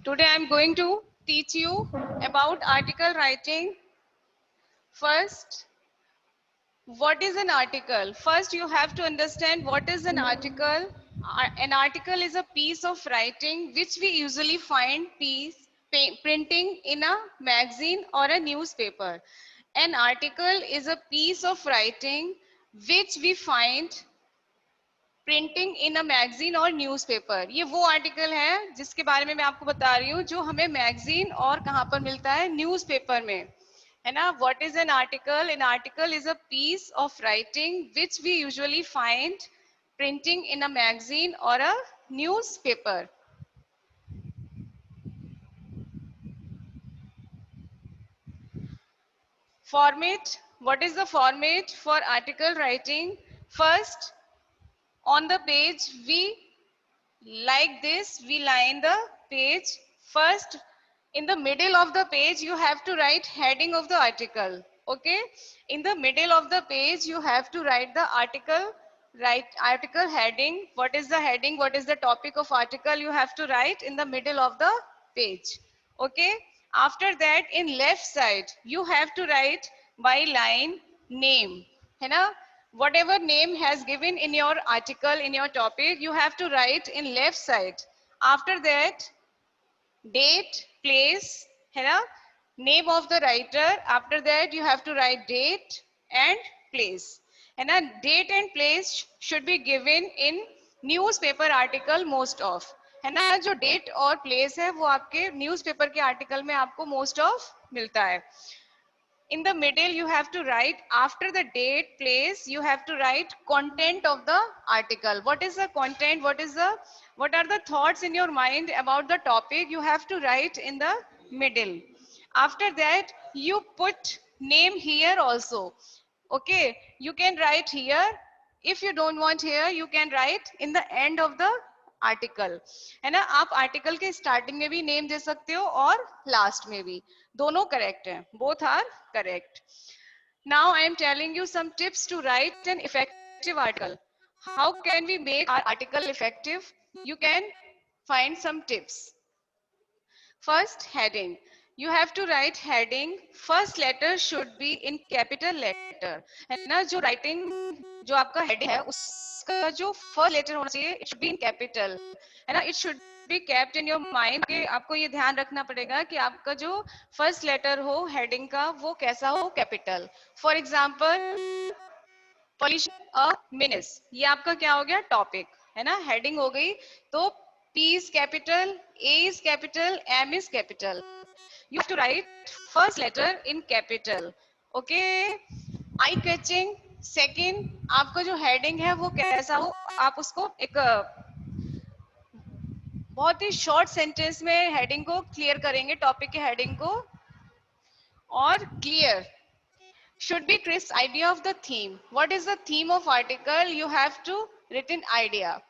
Today I am going to teach you about article writing. First, what is an article? First, you have to understand what is an article. An article is a piece of writing which we usually find printing in a magazine or a newspaper. An article is a piece of writing which we find printing in a magazine और newspaper. ये वो article है जिसके बारे में मैं आपको बता रही हूँ जो हमें मैगजीन और कहाँ पर मिलता है, न्यूज़पेपर में, है ना. What is an article? An article is a piece of writing which we usually find printing in a magazine और a newspaper. Format. What is the format for article writing? First, on the page we like this, we line the page. First, in the middle of the page you have to write heading of the article. Okay, in the middle of the page you have to write the article, write article heading. What is the heading, what is the topic of article, you have to write in the middle of the page. Okay, after that in left side you have to write by line name, है ना. Whatever name has given in your article, in your topic, you have to write in left side. After that, date, place, है ना, name of the writer. After that, you have to write date and place. है ना, date and place should be given in newspaper article most of. है ना, जो date और place है वो आपके newspaper के article में आपको most of मिलता है. In the middle you have to write, after the date, place, you have to write content of the article. What is the content, what are the thoughts in your mind about the topic, you have to write in the middle. After that you put name here also. Okay, you can write here. If you don't want here, you can write in the end of the article, है ना. आप article के starting में भी name दे सकते हो और last में भी, दोनों करेक्ट हैं, both are correct. Now I am telling you some tips to write an effective article. How can we make our article effective? You can find some tips. First, heading. You have to write heading. First letter should be in capital letter. है ना, जो writing, जो आपका heading है, उसका जो first letter होना चाहिए, it should be in capital. है ना, it should be kept in your mind कि आपको ये ध्यान रखना पड़ेगा कि आपका जो first letter हो heading का वो कैसा हो, capital. For example, pollution a menace. ये आपका क्या हो गया, topic, है ना. heading हो गई तो P is capital, A is capital, M is capital. You have to write first letter in capital. Okay. Eye catching. Second, आपका जो heading है वो कैसा हो, आप उसको एक बहुत ही short sentence में heading को clear करेंगे, topic के heading को. और clear. Should be crisp idea of the theme. What is the theme of article? You have to written idea.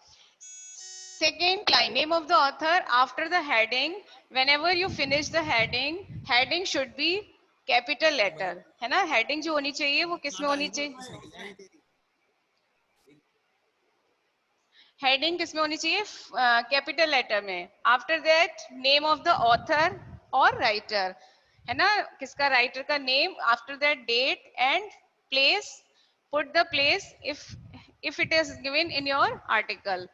Second line, name of the author. After the heading, whenever you finish the heading should be capital letter, है ना. heading जो होनी चाहिए वो किस में होनी चाहिए, heading किस में होनी चाहिए, capital letter में. After that, name of the author or writer, है ना, किसका writer का name. After that, date and place. Put the place if it is given in your article.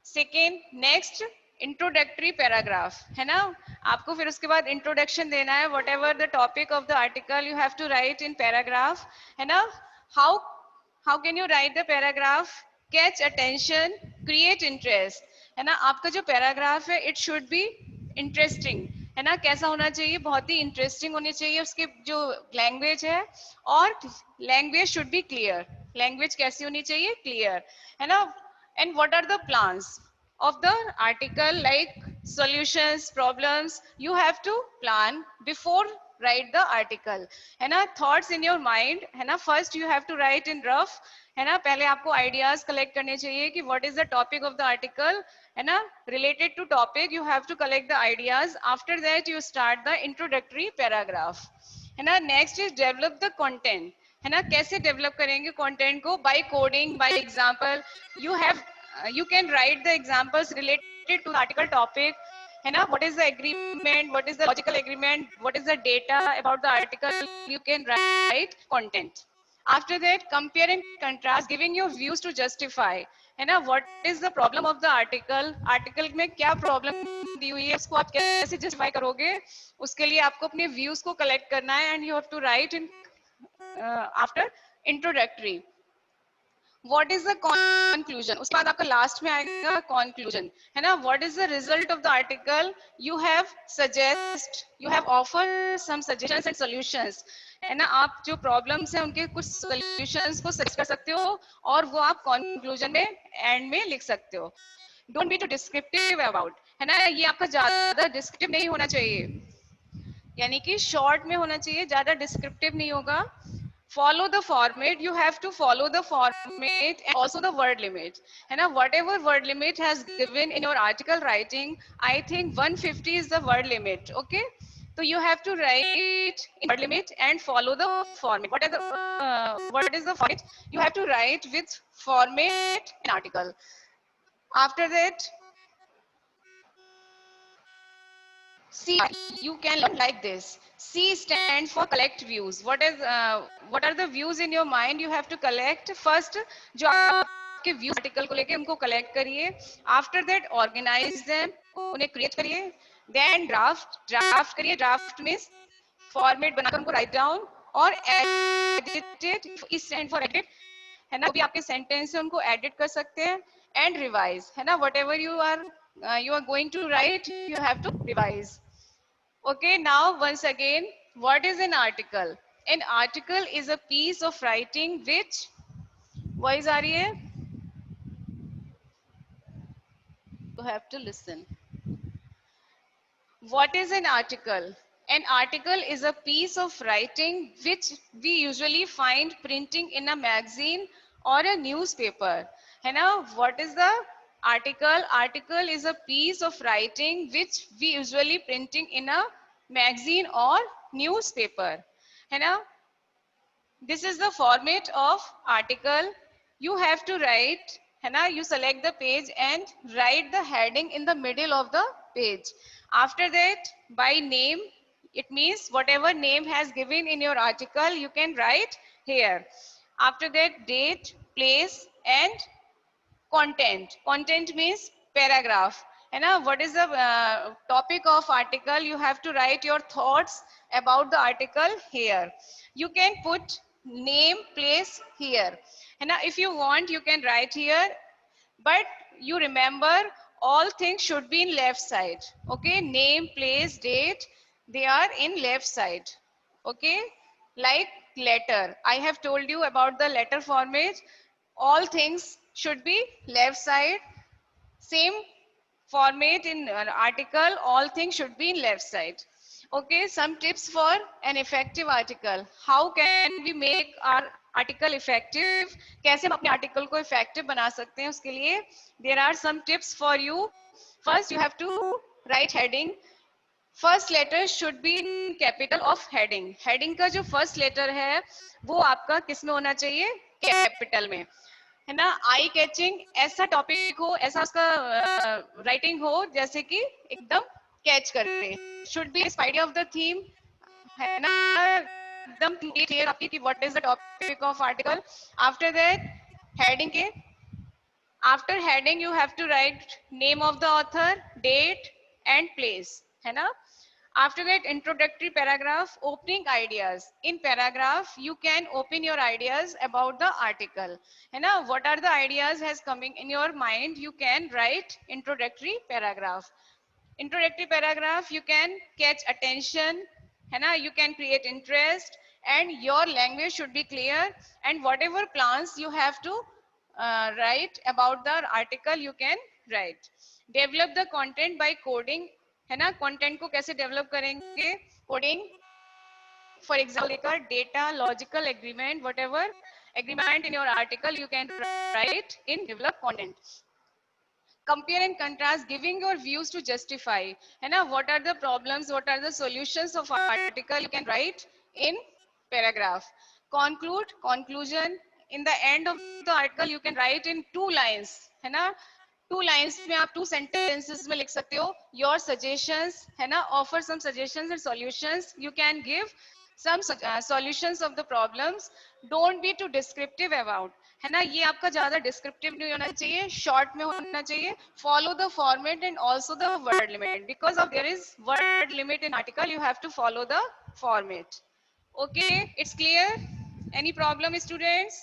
Second, next, introductory paragraph, है ना. आपको फिर उसके बाद इंट्रोडक्शन देना है. Whatever the topic of the article you have to write in paragraph, है ना. How can you write the paragraph? Catch attention, create interest, है ना. आपका जो पैराग्राफ है इट शुड बी इंटरेस्टिंग, है ना. कैसा होना चाहिए, बहुत ही इंटरेस्टिंग होनी चाहिए उसके जो लैंग्वेज है. और language should be clear. Language कैसी होनी चाहिए, क्लियर, है ना. And what are the plans of the article, like solutions, problems? You have to plan before write the article, है ना. thoughts in your mind, है ना. first you have to write in rough, है ना. पहले आपको ideas collect करने चाहिए कि what is the topic of the article, है ना. related to topic you have to collect the ideas. After that you start the introductory paragraph, है ना. next is develop the content, है ना. कैसे डेवलप करेंगे कंटेंट को? By coding, by example. You can write the examples related to the article topic, है है ना. What is the agreement, what is the logical agreement, what is the data about the article, you can write content. After that, compare and contrast, giving your views to justify, है ना. What is the problem of the article, article में क्या problem दी हुई है, उसको आप कैसे justify करोगे, उसके लिए आपको अपने views को collect करना है, and you have to write in after introductory. What is the conclusion, उसके बाद आपका last में आएगा conclusion, है ना. What is the result of the article, you have suggest, you have offered some suggestions and solutions, है ना. आप जो problems हैं उनके कुछ solutions को suggest कर सकते हो और वो आप conclusion में end में लिख सकते हो. Don't be too descriptive about, है ना. ये आपका ज्यादा descriptive नहीं होना चाहिए, यानी कि short में होना चाहिए, ज्यादा descriptive नहीं होगा. Follow the format, you have to follow the format and also the word limit, है ना. Whatever word limit has given in your article writing, I think 150 is the word limit. Okay, so you have to write in word limit and follow the format. What is the format, you have to write with format and article. After that, C, you can learn like this. C stands for collect views. What are the views in your mind? You have to collect first. जो आपके views article को लेके उनको collect करिए. After that, organize them. उन्हें create करिए. Then draft करिए. Draft means format बनाकर उनको write down और edit it. E stand for edit. है ना. भी आपके sentence है उनको edit कर सकते हैं. And revise, है ना. Whatever you are going to write, you have to revise. Okay, now once again, what is an article? An article is a piece of writing which, voice aa rahi hai? You have to listen. What is an article? An article is a piece of writing which we usually find printing in a magazine or a newspaper. है ना? What is the article? Article is a piece of writing which we usually printing in a magazine or newspaper. है ना? This is the format of article. You have to write, है ना? You select the page and write the heading in the middle of the page. After that, by name, it means whatever name has given in your article, you can write here. After that, date, place, and content. Content means paragraph. And now, what is the topic of article? You have to write your thoughts about the article here. You can put name, place here. And now, if you want, you can write here. But you remember, all things should be in left side. Okay, name, place, date, they are in left side. Okay, like letter. I have told you about the letter format. All things should be left side. Same format in an article, all things should be in left side. Okay, some tips for an effective article. How can we make our article effective? कैसे हम अपने article को effective बना सकते हैं उसके लिए? There are some tips for you. First, you have to write heading. First letter should be in capital of heading. Heading का जो first letter है, वो आपका किस में होना चाहिए? Capital में. है ना. आई कैचिंग, ऐसा टॉपिक हो, ऐसा उसका राइटिंग हो जैसे कि एकदम कैच करे. Should be idea of the theme, है ना. एकदम क्लियर आपकी कि what is the topic of article. After that, heading के after heading you have to write name of the author, date and place, है ना. After that, introductory paragraph, opening ideas. In paragraph, you can open your ideas about the article. है ना. What are the ideas has coming in your mind? You can write introductory paragraph. Introductory paragraph, you can catch attention. है ना. You can create interest, and your language should be clear. And whatever plans you have to write about the article, you can write. Develop the content by coding. है ना. Content को कैसे develop करेंगे? Coding. For example, data, logical agreement, whatever agreement in your article you can write in develop content. Compare and contrast, giving your views to justify, है ना. What are the problems, what are the solutions of article, you can write in paragraph. Conclusion, in the end of the article you can write in 2 lines, है ना. 2 lines में आप 2 sentences में लिख सकते हो योर सजेशंस, है ना, offer some suggestions and solutions, you can give some solutions of the problems. Don't be too descriptive about, है ना, ये आपका ज्यादा descriptive नहीं होना चाहिए, short में होना चाहिए. Follow the format and also the word limit, because of there is word limit in article, you have to follow the format. Okay, it's clear? Any problem, students?